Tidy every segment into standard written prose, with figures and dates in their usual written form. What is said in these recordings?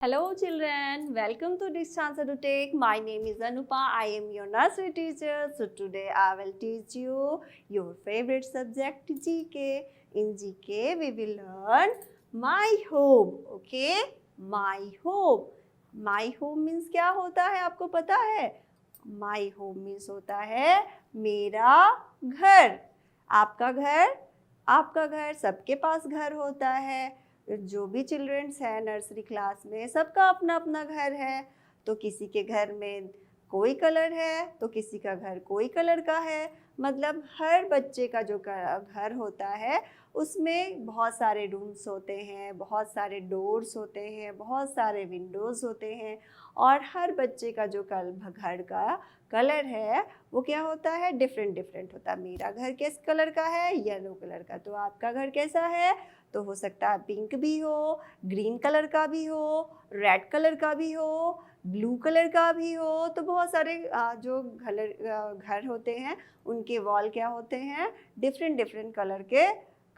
Hello children, welcome to this Chance to Take. My name is Anupa. I am your nursery teacher. So today I will teach you your favorite subject GK. In GK we will learn my home. Okay? My home. My home means क्या होता है आपको पता है? My home means होता है मेरा घर. आपका घर सबके पास घर होता है. जो भी चिल्ड्रंस है नर्सरी क्लास में सबका अपना अपना घर है. तो किसी के घर में कोई कलर है तो किसी का घर कोई कलर का है. मतलब हर बच्चे का जो घर होता है उसमें बहुत सारे रूम्स होते हैं, बहुत सारे डोर्स होते हैं, बहुत सारे विंडोज़ होते हैं. और हर बच्चे का जो घर का कलर है वो क्या होता है, डिफरेंट डिफरेंट होता है. मेरा घर किस कलर का है, येलो कलर का. तो आपका घर कैसा है? तो हो सकता है पिंक भी हो, ग्रीन कलर का भी हो, रेड कलर का भी हो, ब्लू कलर का भी हो. तो बहुत सारे जो घर होते हैं उनके वॉल क्या होते हैं, डिफरेंट डिफरेंट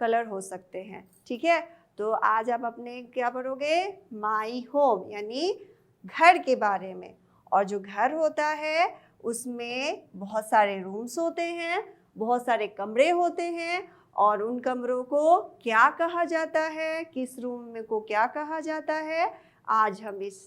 कलर हो सकते हैं. ठीक है. तो आज आप अपने क्या पढ़ोगे, माई होम यानी घर के बारे में. और जो घर होता है उसमें बहुत सारे रूम्स होते हैं, बहुत सारे कमरे होते हैं. और उन कमरों को क्या कहा जाता है, किस रूम में को क्या कहा जाता है, आज हम इस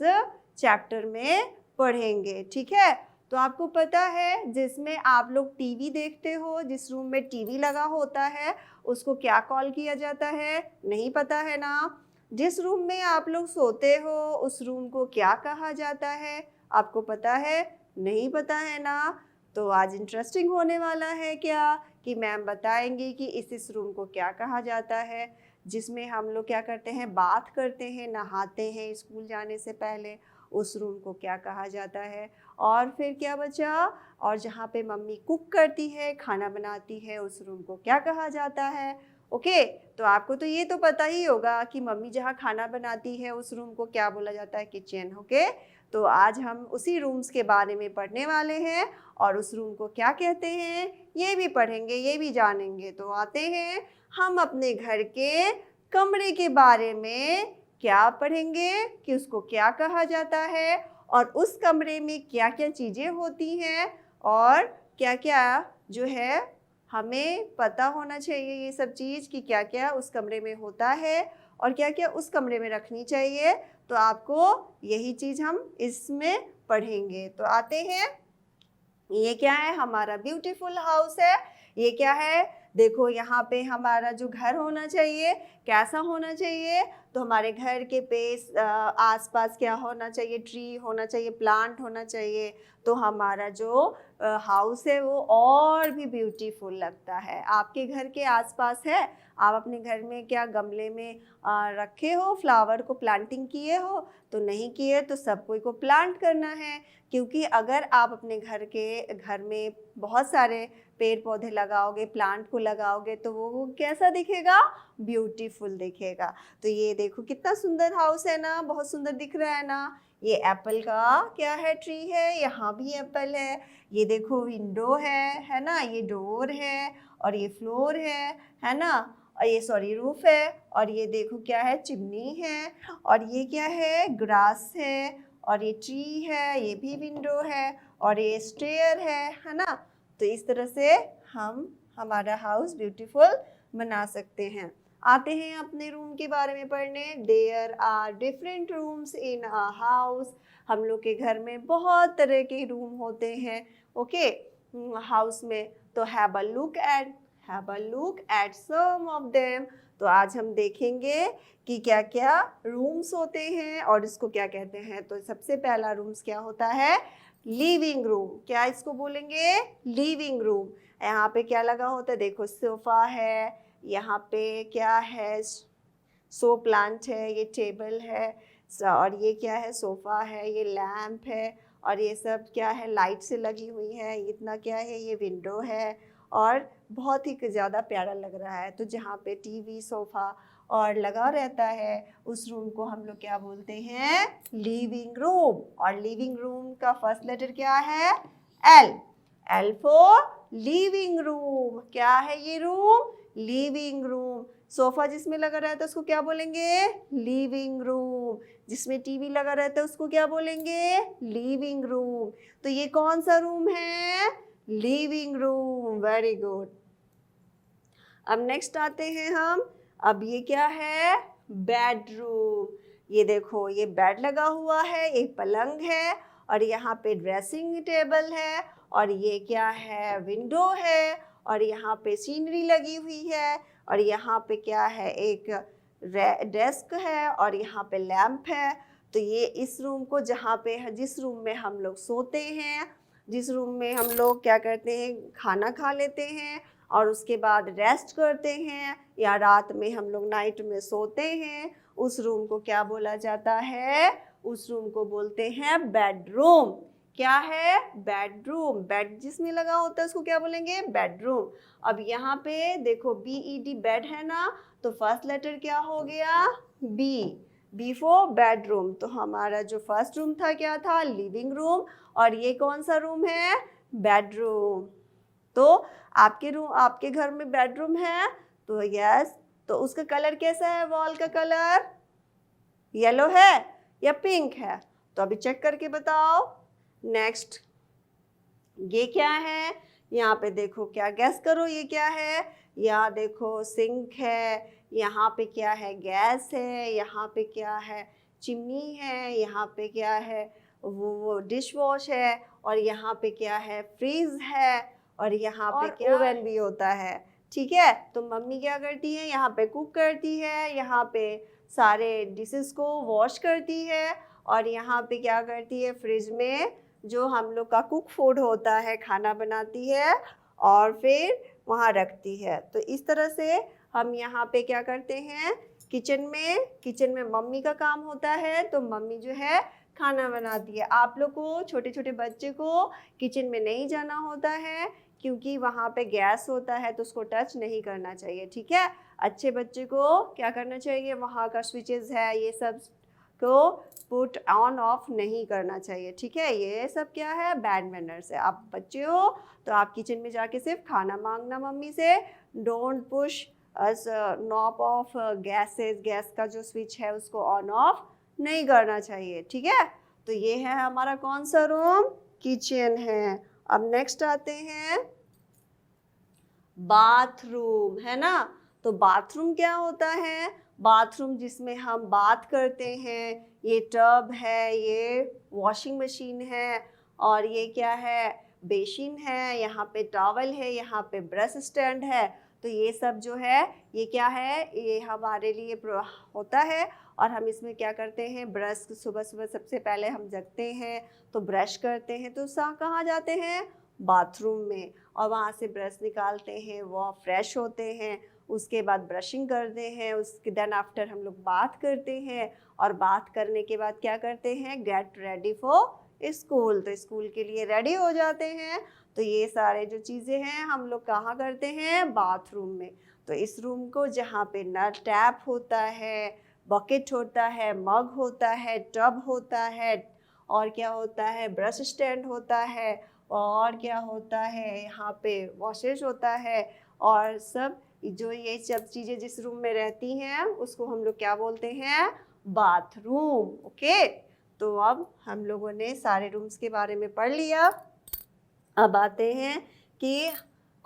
चैप्टर में पढ़ेंगे. ठीक है. तो आपको पता है जिसमें आप लोग टीवी देखते हो, जिस रूम में टीवी लगा होता है उसको क्या कॉल किया जाता है, नहीं पता है ना. जिस रूम में आप लोग सोते हो उस रूम को क्या कहा जाता है, आपको पता है, नहीं पता है ना. तो आज इंटरेस्टिंग होने वाला है क्या कि मैम बताएंगी कि इस रूम को क्या कहा जाता है, जिसमें हम लोग क्या करते हैं, बात करते हैं, नहाते हैं स्कूल जाने से पहले. उस रूम को क्या कहा जाता है. और फिर क्या बचा, और जहाँ पे मम्मी कुक करती है, खाना बनाती है, उस रूम को क्या कहा जाता है. ओके. तो आपको तो ये तो पता ही होगा कि मम्मी जहाँ खाना बनाती है उस रूम को क्या बोला जाता है, किचन. ओके. तो आज हम उसी रूम्स के बारे में पढ़ने वाले हैं और उस रूम को क्या कहते हैं ये भी पढ़ेंगे, ये भी जानेंगे. तो आते हैं हम अपने घर के कमरे के बारे में क्या पढ़ेंगे कि उसको क्या कहा जाता है और उस कमरे में क्या क्या चीज़ें होती हैं और क्या क्या जो है हमें पता होना चाहिए ये सब चीज़ कि क्या क्या उस कमरे में होता है और क्या क्या उस कमरे में रखनी चाहिए. तो आपको यही चीज़ हम इसमें पढ़ेंगे. तो आते हैं, ये क्या है, हमारा ब्यूटीफुल हाउस है. ये क्या है, देखो यहाँ पे हमारा जो घर होना चाहिए कैसा होना चाहिए. तो हमारे घर के आसपास क्या होना चाहिए, ट्री होना चाहिए, प्लांट होना चाहिए. तो हमारा जो हाउस है वो और भी ब्यूटीफुल लगता है. आपके घर के आसपास है, आप अपने घर में क्या गमले में रखे हो, फ्लावर को प्लांटिंग किए हो, तो नहीं किए तो सब कोई को प्लांट करना है. क्योंकि अगर आप अपने घर में बहुत सारे पेड़ पौधे लगाओगे, प्लांट को लगाओगे तो वो कैसा दिखेगा, ब्यूटीफुल दिखेगा. तो ये देखो कितना सुंदर हाउस है ना, बहुत सुंदर दिख रहा है ना. ये एप्पल का क्या है, ट्री है, यहाँ भी एप्पल है. ये देखो विंडो है ना, ये डोर है और ये फ्लोर है ना, और ये सॉरी रूफ है. और ये देखो क्या है, चिमनी है. और ये क्या है, ग्रास है. और ये ट्री है, ये भी विंडो है. और ये स्टेयर है ना. तो इस तरह से हम हमारा हाउस ब्यूटीफुल बना सकते हैं. आते हैं अपने रूम के बारे में पढ़ने. There are different rooms in a house. हम लोग के घर में बहुत तरह के रूम होते हैं. ओके. हाउस में. तो have a look at some of them. तो आज हम देखेंगे कि क्या क्या रूम्स होते हैं और इसको क्या कहते हैं. तो सबसे पहला रूम्स क्या होता है, लिविंग रूम. क्या इसको बोलेंगे, लिविंग रूम. यहाँ पे क्या लगा होता है, देखो सोफा है, यहाँ पे क्या है, सो प्लांट है, ये टेबल है, और ये क्या है, सोफा है, ये लैम्प है, और ये सब क्या है, लाइट से लगी हुई है. इतना क्या है, ये विंडो है और बहुत ही ज़्यादा प्यारा लग रहा है. तो जहाँ पे टीवी, सोफ़ा और लगा रहता है उस रूम को हम लोग क्या बोलते हैं, लिविंग रूम. और लिविंग रूम का फर्स्ट लेटर क्या है, एल फॉर लिविंग रूम. क्या है ये रूम, लिविंग रूम. सोफा जिसमें लगा रहता है उसको क्या बोलेंगे? Living room. जिसमें टीवी लगा रहता है उसको क्या बोलेंगे? Living room. तो ये कौन सा रूम है? Living room. Very good. अब नेक्स्ट आते हैं हम। अब ये क्या है? बेडरूम। ये देखो, ये बेड लगा हुआ है, एक पलंग है और यहाँ पे ड्रेसिंग टेबल है और ये क्या है? विंडो है और यहाँ पे सीनरी लगी हुई है और यहाँ पे क्या है? एक डेस्क है और यहाँ पे लैंप है। तो ये इस रूम को जहाँ पे जिस रूम में हम लोग सोते हैं, जिस रूम में हम लोग क्या करते हैं? खाना खा लेते हैं और उसके बाद रेस्ट करते हैं या रात में हम लोग नाइट में सोते हैं, उस रूम को क्या बोला जाता है? उस रूम को बोलते हैं बेडरूम। क्या है? बेडरूम। बेड जिसमें लगा होता है उसको क्या बोलेंगे? बेडरूम। अब यहाँ पे देखो BED बेड है ना, तो फर्स्ट लेटर क्या हो गया? B for bedroom. तो हमारा जो फर्स्ट रूम था क्या था? Living room. और ये कौन सा रूम है? बेडरूम। तो आपके घर में बेडरूम है तो यस। तो उसका कलर कैसा है? वॉल का कलर येलो है या पिंक है? तो अभी चेक करके बताओ। नेक्स्ट, ये क्या है? यहाँ पे देखो, क्या गैस करो ये क्या है? यहाँ देखो सिंक है, यहाँ पे क्या है? गैस है, यहाँ पे क्या है? चिमनी है, यहाँ पे क्या है? वो डिश वॉश है और यहाँ पे क्या है? फ्रीज है और यहाँ पे क्या? ओवन भी होता है। ठीक है, तो मम्मी क्या करती है? यहाँ पे कुक करती है, यहाँ पे सारे डिशेस को वॉश करती है और यहाँ पे क्या करती है? फ्रिज में जो हम लोग का कुक फूड होता है खाना बनाती है और फिर वहाँ रखती है। तो इस तरह से हम यहाँ पे क्या करते हैं? किचन में मम्मी का काम होता है, तो मम्मी जो है खाना बनाती है। आप लोग को, छोटे छोटे बच्चे को किचन में नहीं जाना होता है क्योंकि वहाँ पे गैस होता है तो उसको टच नहीं करना चाहिए। ठीक है, अच्छे बच्चे को क्या करना चाहिए? वहाँ का स्विचेस है ये सब को पुट ऑन ऑफ नहीं करना चाहिए। ठीक है, ये सब क्या है? बैड मैनर्स है। आप बच्चे हो तो आप किचन में जाके सिर्फ खाना मांगना मम्मी से। Don't push knob of gas का जो स्विच है उसको ऑन ऑफ नहीं करना चाहिए। ठीक है, तो ये है हमारा कौन सा रूम? किचन है। अब नेक्स्ट आते हैं बाथरूम, है ना। तो बाथरूम क्या होता है? बाथरूम जिसमें हम बात करते हैं। ये टब है, ये वॉशिंग मशीन है और ये क्या है? बेसिन है, यहाँ पे टॉवल है, यहाँ पे ब्रश स्टैंड है। तो ये सब जो है ये क्या है? ये हमारे लिए होता है और हम इसमें क्या करते हैं? ब्रश सुबह सुबह सबसे पहले हम जगते हैं तो ब्रश करते हैं, तो कहाँ जाते हैं? बाथरूम में, और वहाँ से ब्रश निकालते हैं, वो फ्रेश होते हैं, उसके बाद ब्रशिंग करते हैं, उसके देन आफ्टर हम लोग बात करते हैं और बात करने के बाद क्या करते हैं? Get ready for school. तो स्कूल के लिए रेडी हो जाते हैं। तो ये सारे जो चीज़ें हैं हम लोग कहाँ करते हैं? बाथरूम में। तो इस रूम को जहाँ पे नल टैप होता है, बकेट होता है, मग होता है, टब होता है और क्या होता है? ब्रश स्टैंड होता है और क्या होता है? यहाँ पे वॉशेज होता है और सब जो ये सब चीज़ें जिस रूम में रहती हैं उसको हम लोग क्या बोलते हैं? बाथरूम। ओके, तो अब हम लोगों ने सारे रूम्स के बारे में पढ़ लिया। अब आते हैं कि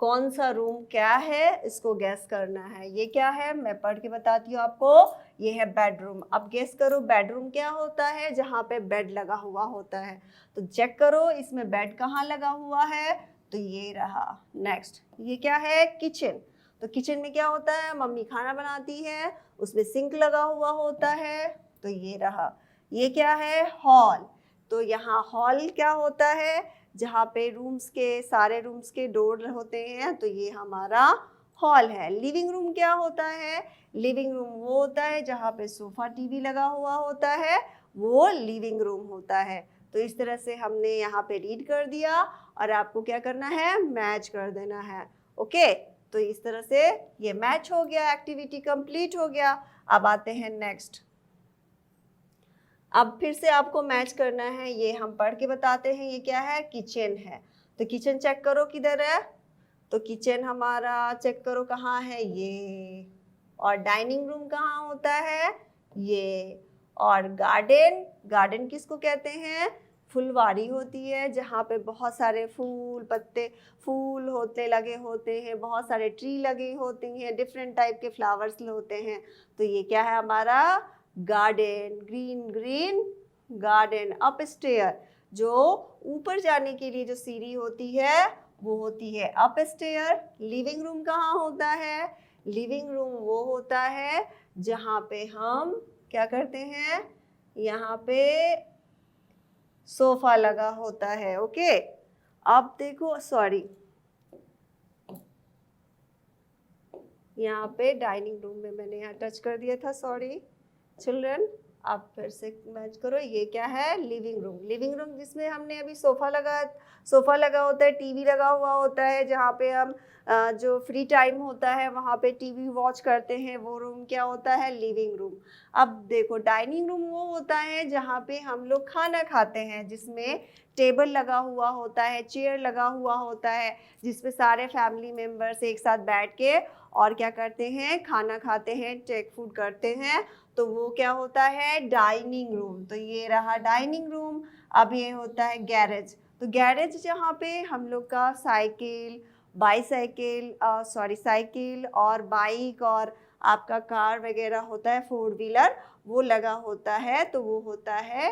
कौन सा रूम क्या है, इसको गैस करना है। ये क्या है? मैं पढ़ के बताती हूँ आपको। ये है बेडरूम। अब गैस करो बेडरूम क्या होता है? जहाँ पे बेड लगा हुआ होता है। तो चेक करो इसमें बेड कहाँ लगा हुआ है, तो ये रहा। नेक्स्ट, ये क्या है? किचन। तो किचन में क्या होता है? मम्मी खाना बनाती है, उसमें सिंक लगा हुआ होता है, तो ये रहा। ये क्या है? हॉल। तो यहाँ हॉल क्या होता है? जहाँ पे सारे रूम्स के डोर होते हैं, तो ये हमारा हॉल है। लिविंग रूम क्या होता है? लिविंग रूम वो होता है जहाँ पे सोफा टीवी लगा हुआ होता है, वो लिविंग रूम होता है। तो इस तरह से हमने यहाँ पे रीड कर दिया और आपको क्या करना है? मैच कर देना है। ओके, तो इस तरह से ये मैच हो गया, एक्टिविटी कंप्लीट हो गया। अब आते हैं नेक्स्ट। अब फिर से आपको मैच करना है, ये हम पढ़ के बताते हैं। ये क्या है? किचन है। तो किचन चेक करो किधर है, तो किचन हमारा चेक करो कहाँ है? ये। और डाइनिंग रूम कहाँ होता है, ये। और गार्डन, गार्डन किसको कहते हैं, फुलवारी होती है जहाँ पे बहुत सारे फूल पत्ते फूल होते लगे होते हैं, बहुत सारे ट्री लगे होते हैं, डिफरेंट टाइप के फ्लावर्स होते हैं। तो ये क्या है हमारा garden, green green garden. Upstair, जो ऊपर जाने के लिए जो सीढ़ी होती है वो होती है अपस्टेयर। लिविंग रूम कहाँ होता है, लिविंग रूम वो होता है जहाँ पे हम क्या करते हैं, यहाँ पे सोफा लगा होता है। ओके, अब देखो, सॉरी, यहाँ पे डाइनिंग रूम में मैंने यहाँ टच कर दिया था, सॉरी चिल्ड्रन। आप फिर से मैच करो, ये क्या है, लिविंग रूम। लिविंग रूम जिसमें हमने अभी सोफा लगा होता है, टीवी लगा हुआ होता है, जहाँ पे हम जो फ्री टाइम होता है वहाँ पे टीवी वॉच करते हैं, वो रूम क्या होता है, लिविंग रूम। अब देखो डाइनिंग रूम वो होता है जहाँ पे हम लोग खाना खाते हैं, जिसमें टेबल लगा हुआ होता है, चेयर लगा हुआ होता है, जिसपे सारे फैमिली मेम्बर्स एक साथ बैठ के और क्या करते हैं, खाना खाते हैं, टेक फूड करते हैं। तो वो क्या होता है, डाइनिंग रूम। तो ये रहा डाइनिंग रूम। अब ये होता है गैरेज। तो गैरेज जहाँ पे हम लोग का साइकिल साइकिल और बाइक और आपका कार वगैरह होता है, 4 व्हीलर, वो लगा होता है, तो वो होता है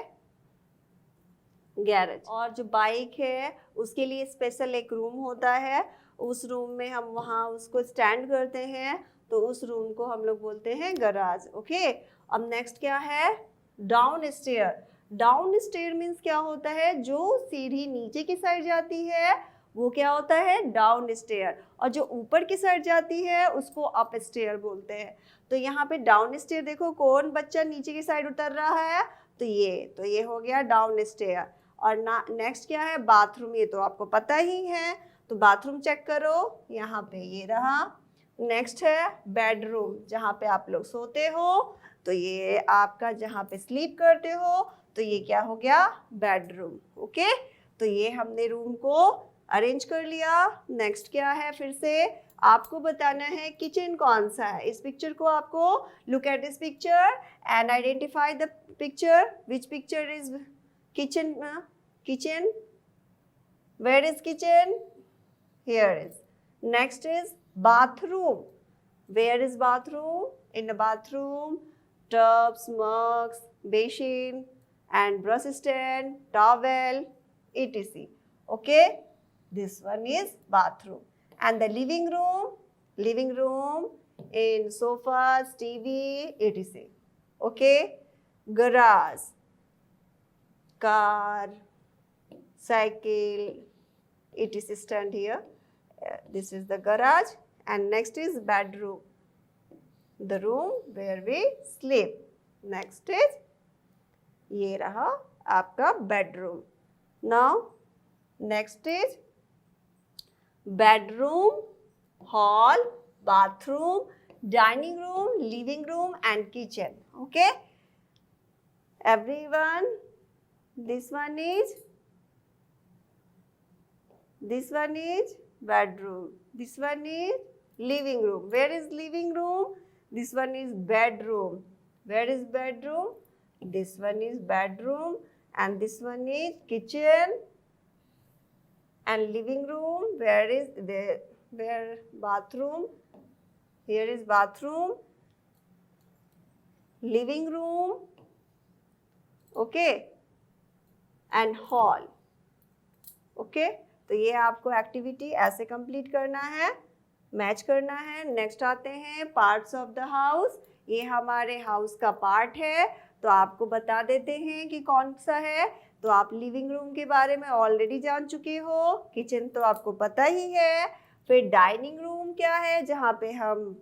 गैरेज। और जो बाइक है उसके लिए स्पेशल एक रूम होता है, उस रूम में हम वहाँ उसको स्टैंड करते हैं, तो उस रूम को हम लोग बोलते हैं गराज। ओके, अब नेक्स्ट क्या है, down stair. Down stair means क्या होता है, जो सीढ़ी नीचे की साइड जाती है वो क्या होता है, डाउन स्टेयर, और जो ऊपर की साइड जाती है उसको अप स्टेयर बोलते हैं। तो यहाँ पे डाउन स्टेयर देखो, कौन बच्चा नीचे की साइड उतर रहा है, तो ये हो गया डाउन स्टेयर। और नेक्स्ट क्या है, बाथरूम। ये तो आपको पता ही है, तो बाथरूम चेक करो, यहाँ पे ये रहा। नेक्स्ट है बेडरूम, जहाँ पे आप लोग सोते हो, तो ये आपका जहाँ पे स्लीप करते हो, तो ये क्या हो गया, बेडरूम। ओके, तो ये हमने रूम को अरेंज कर लिया। नेक्स्ट क्या है, फिर से आपको बताना है किचन कौन सा है। इस पिक्चर को आपको look at this picture and identify the picture, which picture is kitchen, where is kitchen, here is. Next is bathroom, where is bathroom, in the bathroom tubs, mugs, basin and brush stand, towel, etc. Okay, this one is bathroom. And the living room in sofas, TV, etc. Okay, garage, car, cycle, etc. stand here. This is the garage. And next is bedroom, the room where we sleep. Next is ये रहा आपका bedroom. Now next is bedroom, hall, bathroom, dining room, living room and kitchen. Okay, everyone. This one is bedroom. This one is living room. Where is living room? This one is bedroom. Where is bedroom? This one is bedroom. And this one is kitchen and living room. Where is bathroom? Here is bathroom, living room, okay, and hall. Okay, तो ये आपको activity ऐसे complete करना है, match करना है। Next आते हैं पार्ट्स ऑफ द हाउस। ये हमारे हाउस का पार्ट है, तो आपको बता देते हैं कि कौन सा है। तो आप लिविंग रूम के बारे में ऑलरेडी जान चुके हो, किचन तो आपको पता ही है। फिर डाइनिंग रूम क्या है, जहाँ पे हम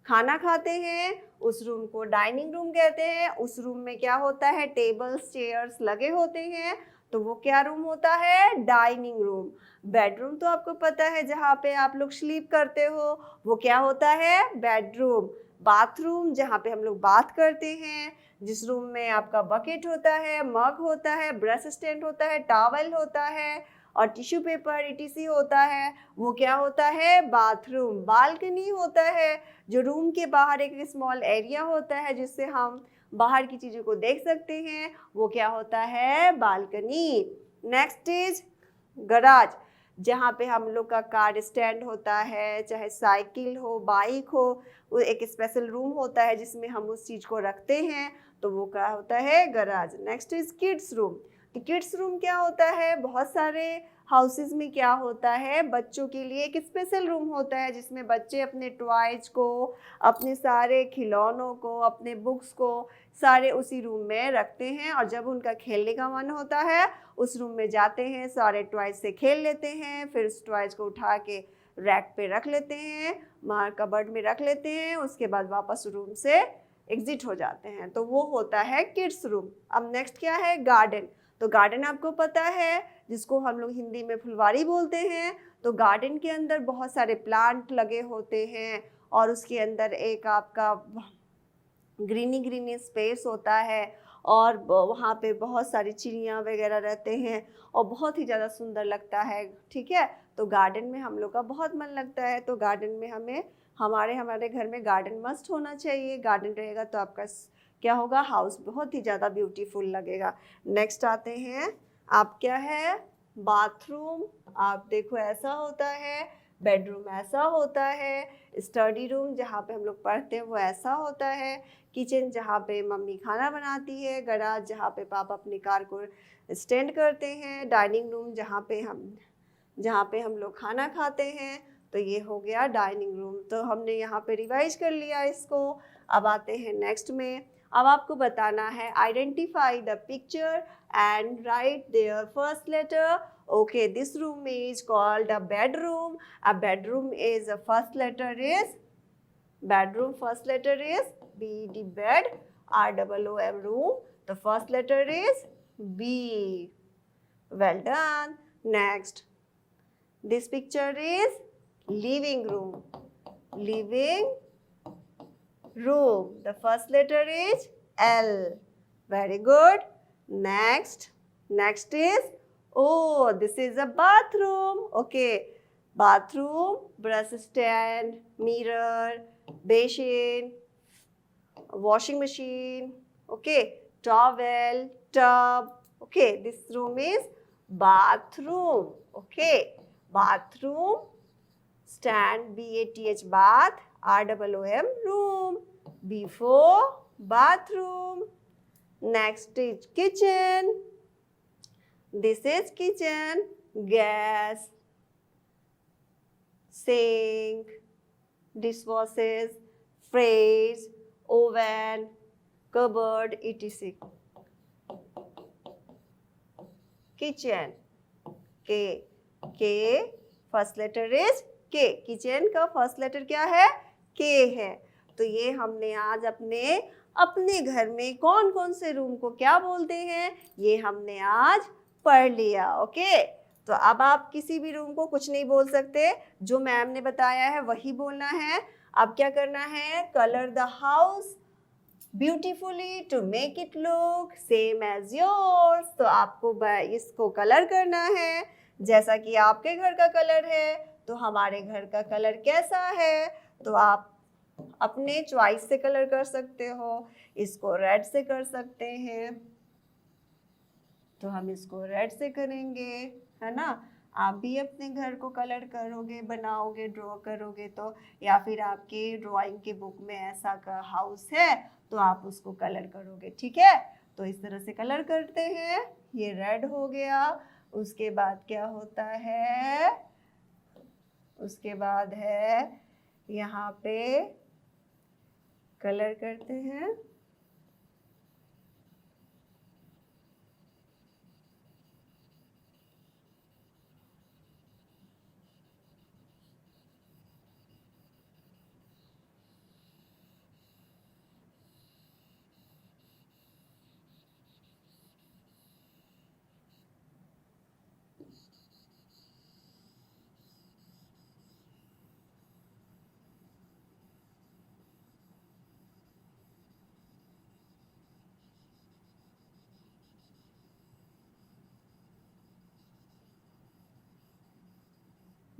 खाना खाते हैं, उस रूम को डाइनिंग रूम कहते हैं। उस रूम में क्या होता है, टेबल्स चेयर्स लगे होते हैं, तो वो क्या रूम होता है, डाइनिंग रूम। बेडरूम तो आपको पता है, जहाँ पे आप लोग स्लीप करते हो, वो क्या होता है, बेडरूम। बाथरूम, जहाँ पे हम लोग बात करते हैं, जिस रूम में आपका बकेट होता है, मग होता है, ब्रश स्टैंड होता है, टॉवल होता है, और टिश्यू पेपर etc होता है, वो क्या होता है? बाथरूम। बालकनी होता है, जो रूम के बाहर एक स्मॉल एरिया होता है जिससे हम बाहर की चीज़ों को देख सकते हैं, वो क्या होता है? बालकनी। नेक्स्ट इज गराज, जहाँ पे हम लोग का कार स्टैंड होता है, चाहे साइकिल हो, बाइक हो, वो एक स्पेशल रूम होता है जिसमें हम उस चीज़ को रखते हैं, तो वो क्या होता है? Garage. Next is kids room. तो किड्स रूम क्या होता है? बहुत सारे हाउसेस में क्या होता है? बच्चों के लिए एक स्पेशल रूम होता है जिसमें बच्चे अपने टॉयज को, अपने सारे खिलौनों को, अपने बुक्स को सारे उसी रूम में रखते हैं, और जब उनका खेलने का मन होता है उस रूम में जाते हैं, सारे टॉयज से खेल लेते हैं, फिर उस टॉयज को उठा के रैक पे रख लेते हैं, वहाँ कबर्ड में रख लेते हैं, उसके बाद वापस रूम से एग्जिट हो जाते हैं। तो वो होता है किड्स रूम। अब नेक्स्ट क्या है? गार्डन। तो गार्डन आपको पता है, जिसको हम लोग हिंदी में फुलवारी बोलते हैं। तो गार्डन के अंदर बहुत सारे प्लांट लगे होते हैं और उसके अंदर एक आपका ग्रीनी स्पेस होता है, और वहाँ पे बहुत सारी चिड़ियाँ वगैरह रहते हैं और बहुत ही ज़्यादा सुंदर लगता है। ठीक है, तो गार्डन में हम लोग का बहुत मन लगता है, तो गार्डन में हमें हमारे घर में गार्डन मस्ट होना चाहिए। गार्डन रहेगा तो आपका क्या होगा? हाउस बहुत ही ज़्यादा ब्यूटीफुल लगेगा। नेक्स्ट आते हैं, आप क्या है? बाथरूम। आप देखो ऐसा होता है, बेडरूम ऐसा होता है, स्टडी रूम जहाँ पे हम लोग पढ़ते हैं वो ऐसा होता है, किचन जहाँ पे मम्मी खाना बनाती है, गराज जहाँ पे पापा अपनी कार को स्टैंड करते हैं, डाइनिंग रूम जहाँ पे हम लोग खाना खाते हैं। तो ये हो गया डाइनिंग रूम। तो हमने यहाँ पे रिवाइज कर लिया इसको। अब आते हैं नेक्स्ट में। अब आपको बताना है identify the picture and write their first letter. Okay, this room is called a bedroom. A bedroom is the first letter is bedroom. First letter is B. The bed. ROOM room. The first letter is B. Well done. Next, this picture is living room. Living room. The first letter is L. Very good. Next is, oh, this is a bathroom. Okay, bathroom, brush stand, mirror, basin, washing machine, okay, towel, tub. Okay, this room is bathroom. Okay, bathroom, stand, BATH, bath, ROOM, room. Before bathroom. Next is kitchen. This is kitchen, gas, sink, dishwashers, fridge, oven, cupboard, etc. Kitchen, K. K, first letter is K. Kitchen का first letter क्या है? K है। तो ये हमने आज अपने घर में कौन कौन से रूम को क्या बोलते हैं, ये हमने आज पढ़ लिया। ओके, तो अब आप किसी भी रूम को कुछ नहीं बोल सकते, जो मैम ने बताया है वही बोलना है। अब क्या करना है? Colour the house beautifully to make it look same as yours. तो आपको इसको कलर करना है जैसा कि आपके घर का कलर है। तो हमारे घर का कलर कैसा है? तो आप अपने चॉइस से कलर कर सकते हो। इसको रेड से कर सकते हैं, तो हम इसको रेड से करेंगे, है ना। आप भी अपने घर को कलर करोगे, बनाओगे, ड्रॉ करोगे तो, या फिर आपके ड्राइंग की बुक में ऐसा का हाउस है तो आप उसको कलर करोगे। ठीक है, तो इस तरह से कलर करते हैं। ये रेड हो गया। उसके बाद क्या होता है? उसके बाद है यहाँ पे कलर करते हैं।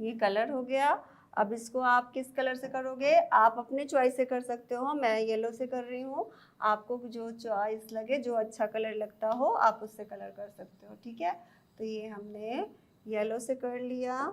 ये कलर हो गया। अब इसको आप किस कलर से करोगे, आप अपने चॉइस से कर सकते हो। मैं येलो से कर रही हूँ, आपको जो चॉइस लगे, जो अच्छा कलर लगता हो आप उससे कलर कर सकते हो। ठीक है, तो ये हमने येलो से कर लिया।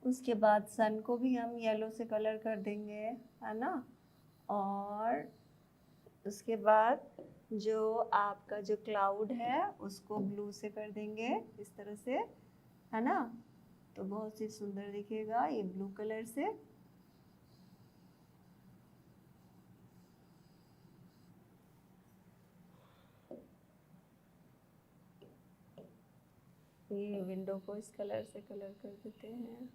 उसके बाद सन को भी हम येलो से कलर कर देंगे, है ना। और उसके बाद जो आपका जो क्लाउड है उसको ब्लू से कर देंगे इस तरह से, है ना। तो बहुत ही सुंदर दिखेगा ये ब्लू कलर से। ये विंडो को इस कलर से कलर कर देते हैं।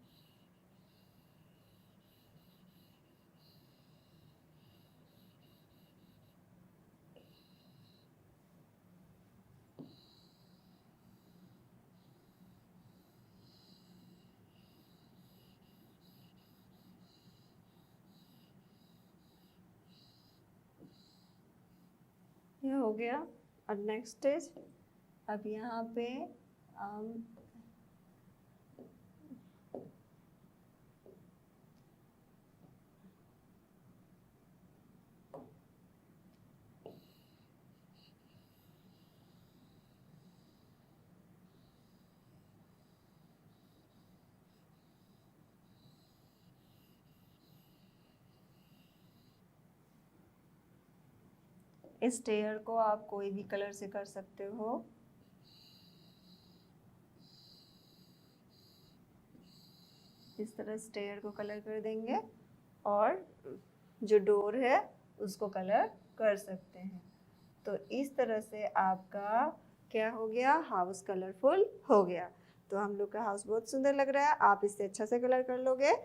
ये हो गया। और नेक्स्ट स्टेज, अब यहाँ पे इस स्टेयर को आप कोई भी कलर से कर सकते हो। इस तरह स्टेयर को कलर कर देंगे और जो डोर है उसको कलर कर सकते हैं। तो इस तरह से आपका क्या हो गया, हाउस कलरफुल हो गया। तो हम लोग का हाउस बहुत सुंदर लग रहा है। आप इससे अच्छा से कलर कर लोगे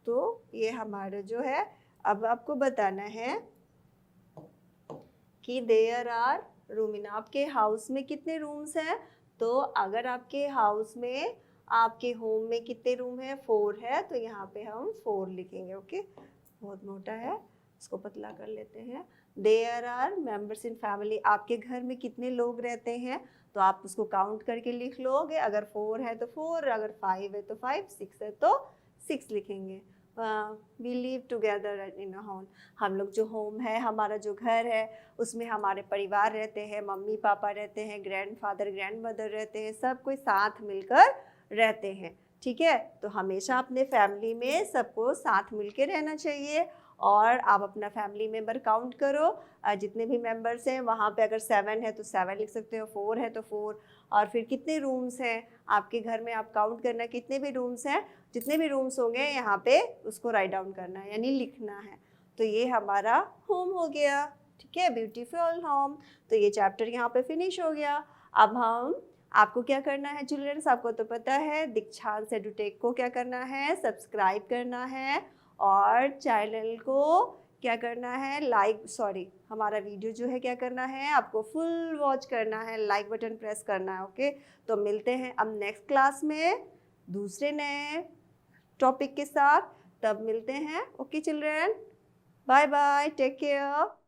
तो ये हमारा जो है। अब आपको बताना है कि देयर आर रूम इन, आपके हाउस में कितने रूम्स हैं। तो अगर आपके हाउस में, आपके होम में कितने रूम है, 4 है, तो यहाँ पे हम 4 लिखेंगे। ओके, बहुत मोटा है, इसको पतला कर लेते हैं। There are members in family, आपके घर में कितने लोग रहते हैं, तो आप उसको काउंट करके लिख लोगे। अगर 4 है तो 4, अगर 5 है तो 5, 6 है तो 6 लिखेंगे। We live together in a home, हम लोग जो होम है, हमारा जो घर है, उसमें हमारे परिवार रहते हैं, मम्मी पापा रहते हैं, ग्रैंडफादर ग्रैंडमदर रहते हैं, सब कोई साथ मिलकर रहते हैं। ठीक है, तो हमेशा अपने फैमिली में सबको साथ मिल के रहना चाहिए। और आप अपना फैमिली मेम्बर काउंट करो, जितने भी मेंबर्स हैं वहाँ पे अगर 7 है तो 7 लिख सकते हो, 4 है तो 4। और फिर कितने रूम्स हैं आपके घर में, आप काउंट करना कितने भी रूम्स हैं, जितने भी रूम्स होंगे यहाँ पे उसको राइट डाउन करना है, यानी लिखना है। तो ये हमारा होम हो गया। ठीक है, ब्यूटीफुल होम। तो ये चैप्टर यहाँ पे फिनिश हो गया। अब हम, आपको क्या करना है चिल्ड्रंस, आपको तो पता है, दीक्षांत एडुटेक को क्या करना है, सब्सक्राइब करना है। और चैनल को क्या करना है, लाइक, सॉरी, हमारा वीडियो जो है क्या करना है, आपको फुल वॉच करना है, लाइक बटन प्रेस करना है। ओके, तो मिलते हैं अब नेक्स्ट क्लास में दूसरे नए टॉपिक के साथ। तब मिलते हैं। Okay children, bye bye, take care.